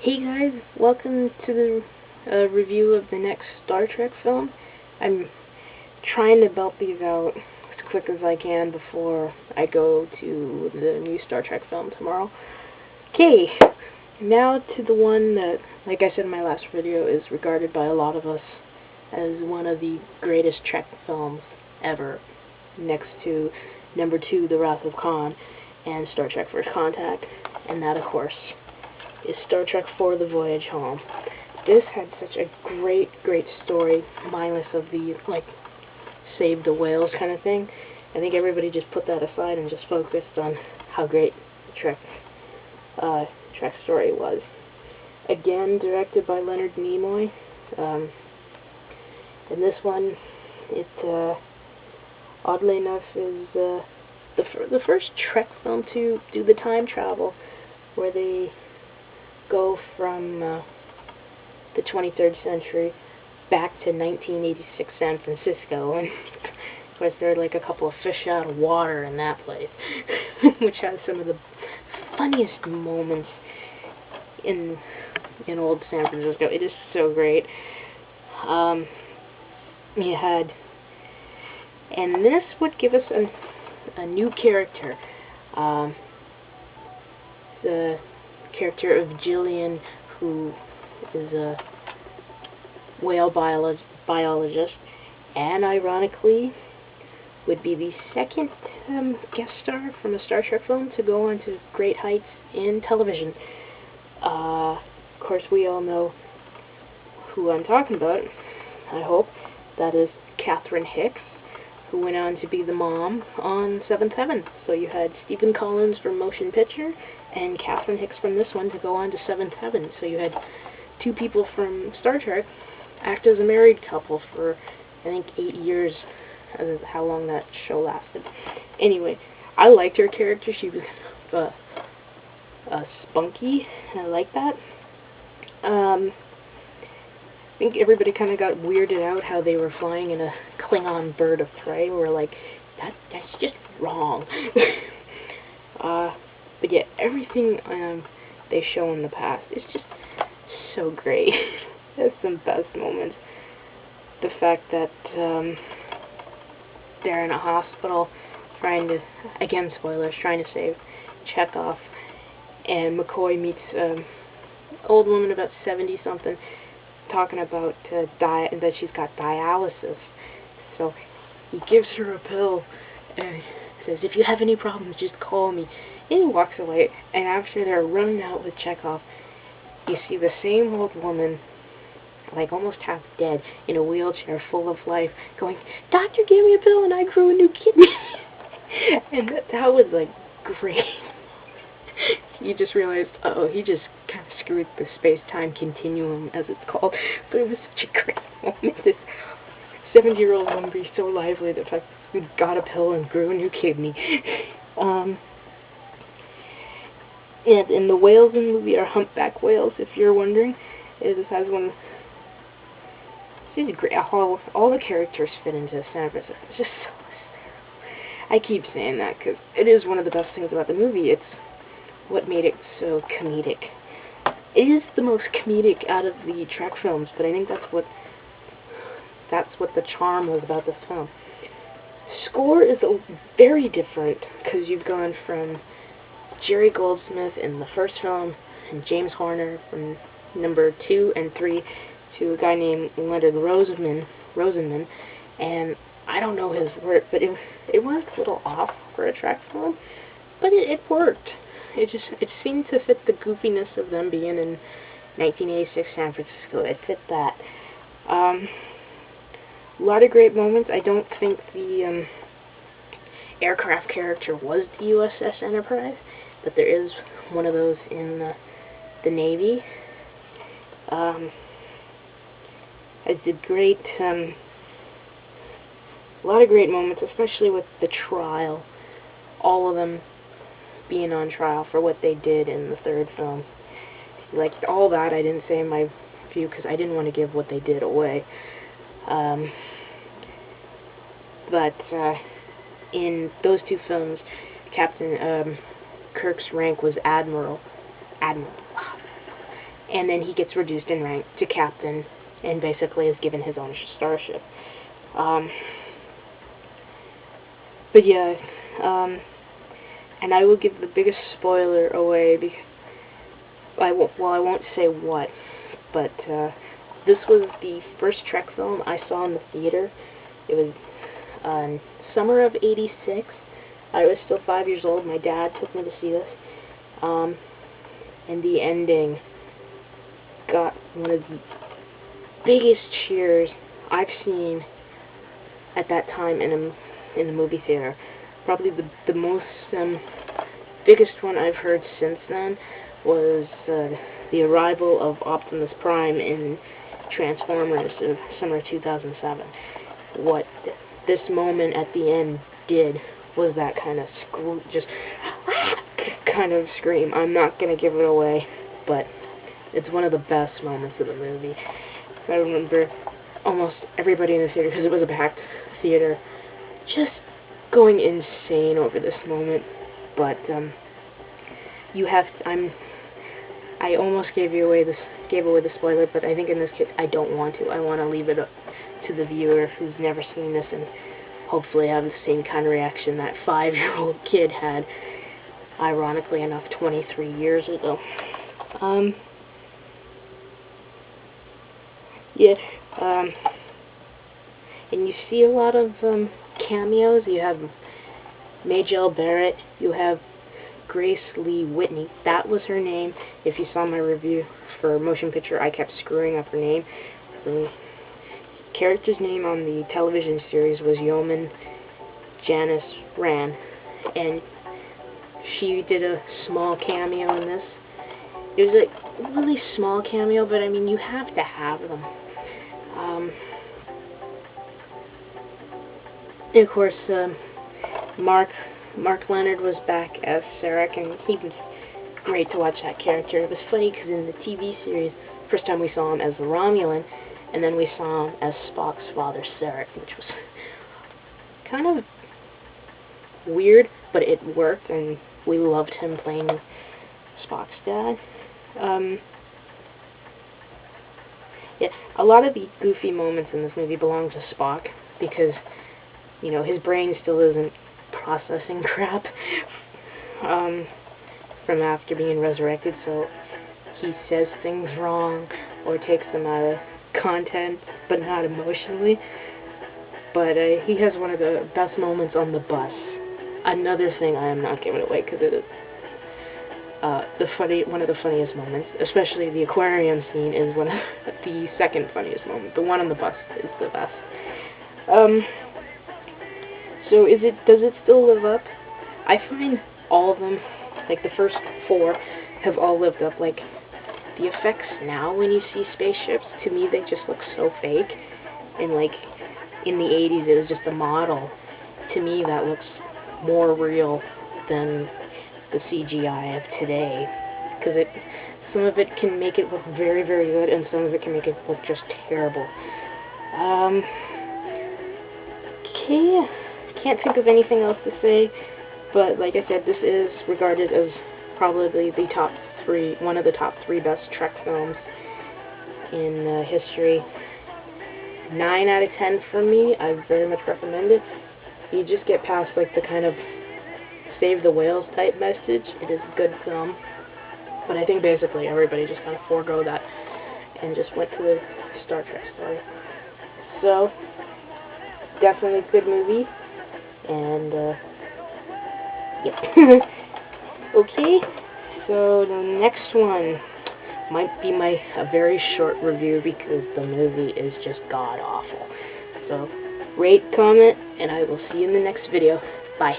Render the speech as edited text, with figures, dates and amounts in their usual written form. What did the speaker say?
Hey guys, welcome to the review of the next Star Trek film. I'm trying to belt these out as quick as I can before I go to the new Star Trek film tomorrow. Okay, now to the one that, like I said in my last video, is regarded by a lot of us as one of the greatest Trek films ever, next to number 2, The Wrath of Khan, and Star Trek First Contact, and that, of course, is Star Trek IV: The Voyage Home. This had such a great story, mindless of the, save the whales kind of thing. I think everybody just put that aside and just focused on how great Trek story was. Again, directed by Leonard Nimoy. And this one, it, oddly enough, is the first Trek film to do the time travel, where they go from the 23rd century back to 1986 San Francisco, and of course there are like a couple of fish out of water in that place, which has some of the funniest moments in old San Francisco. It is so great. You had, and this would give us a new character. The character of Jillian, who is a whale biologist, and ironically would be the second guest star from a Star Trek film to go on to great heights in television. Of course, we all know who I'm talking about, I hope. That is Catherine Hicks, who went on to be the mom on Seventh Heaven. So you had Stephen Collins from Motion Picture and Catherine Hicks from this one to go on to Seventh Heaven. So you had two people from Star Trek act as a married couple for, I think, 8 years, how long that show lasted. Anyway, I liked her character. She was spunky, and I like that. I think everybody kind of got weirded out how they were flying in a Klingon bird of prey. We're like, that's just wrong. But yeah, everything they show in the past is just so great. There's some best moments. The fact that they're in a hospital trying to, again spoilers, trying to save Chekhov, and McCoy meets an old woman about 70-something, talking about that she's got dialysis. So he gives her a pill and says, if you have any problems, just call me. And he walks away, and after they're running out with Chekhov, you see the same old woman, like almost half dead, in a wheelchair full of life, going, doctor gave me a pill and I grew a new kidney. And that was like great. You just realized, uh-oh, he just kind of screwed the space-time continuum, as it's called. But it was such a great moment. This 70-year-old woman be so lively, the fact that we got a pill and grew a new kidney. And the whales in the movie are humpback whales, if you're wondering. It has one. This is great. All the characters fit into San Francisco. It's just so hysterical. I keep saying that because it is one of the best things about the movie. It's what made it so comedic. It is the most comedic out of the Trek films, but I think that's what the charm was about this film. Score is very different, because you've gone from Jerry Goldsmith in the first film and James Horner from number 2 and 3 to a guy named Leonard Rosenman, and I don't know his work, but it was a little off for a Trek film, but it worked. It seemed to fit the goofiness of them being in 1986 San Francisco. It fit that. A lot of great moments. I don't think the aircraft character was the USS Enterprise, but there is one of those in the Navy. I did great. A lot of great moments, especially with the trial. All of them being on trial for what they did in the third film. Like, all that I didn't say in my review because I didn't want to give what they did away. But in those two films, Captain Kirk's rank was Admiral. and then he gets reduced in rank to captain, and basically is given his own starship. But yeah, and I will give the biggest spoiler away, because I won't say what, but this was the first Trek film I saw in the theater. It was summer of '86. I was still 5 years old. My dad took me to see this, and the ending got one of the biggest cheers I've seen at that time in the movie theater. Probably the most biggest one I've heard since then was the arrival of Optimus Prime in Transformers of summer 2007. What this moment at the end did was that kind of just kind of scream. I'm not gonna give it away, but it's one of the best moments of the movie. I remember almost everybody in the theater, because it was a packed theater, just going insane over this moment. But I almost gave away the spoiler, but I think in this case I don't want to. I want to leave it up to the viewer who's never seen this, and hopefully have the same kind of reaction that 5-year-old kid had, ironically enough, 23 years ago. Yeah, and you see a lot of cameos. You have Majel Barrett, you have Grace Lee Whitney. That was her name. If you saw my review for Motion Picture, I kept screwing up her name. The character's name on the television series was Yeoman Janice Rand, and she did a small cameo in this. It was like a really small cameo, but I mean, you have to have them. And of course, Mark Leonard was back as Sarek, and he was great to watch that character. It was funny because in the TV series, first time we saw him as the Romulan, and then we saw him as Spock's father, Sarek, which was kind of weird, but it worked, and we loved him playing Spock's dad. Yeah, a lot of the goofy moments in this movie belong to Spock, because, you know, his brain still isn't processing crap from after being resurrected, so he says things wrong or takes them out of content, but not emotionally. But he has one of the best moments on the bus. Another thing I am not giving away, because it is one of the funniest moments. Especially the aquarium scene is one of the second funniest moments. The one on the bus is the best. So does it still live up? I find all of them, like the first 4, have all lived up. Like, the effects now when you see spaceships, to me they just look so fake. And like, in the 80s it was just a model. To me that looks more real than the CGI of today. Because some of it can make it look very, very good, and some of it can make it look just terrible. Okay. Can't think of anything else to say, but like I said, this is regarded as probably one of the top 3 best Trek films in history. 9 out of 10 for me. I very much recommend it. You just get past like the kind of save the whales type message. It is a good film, but I think basically everybody just kind of forego that and just went to the Star Trek story. So definitely a good movie. And, yeah. Okay, so the next one might be a very short review, because the movie is just god-awful. So, rate, comment, and I will see you in the next video. Bye.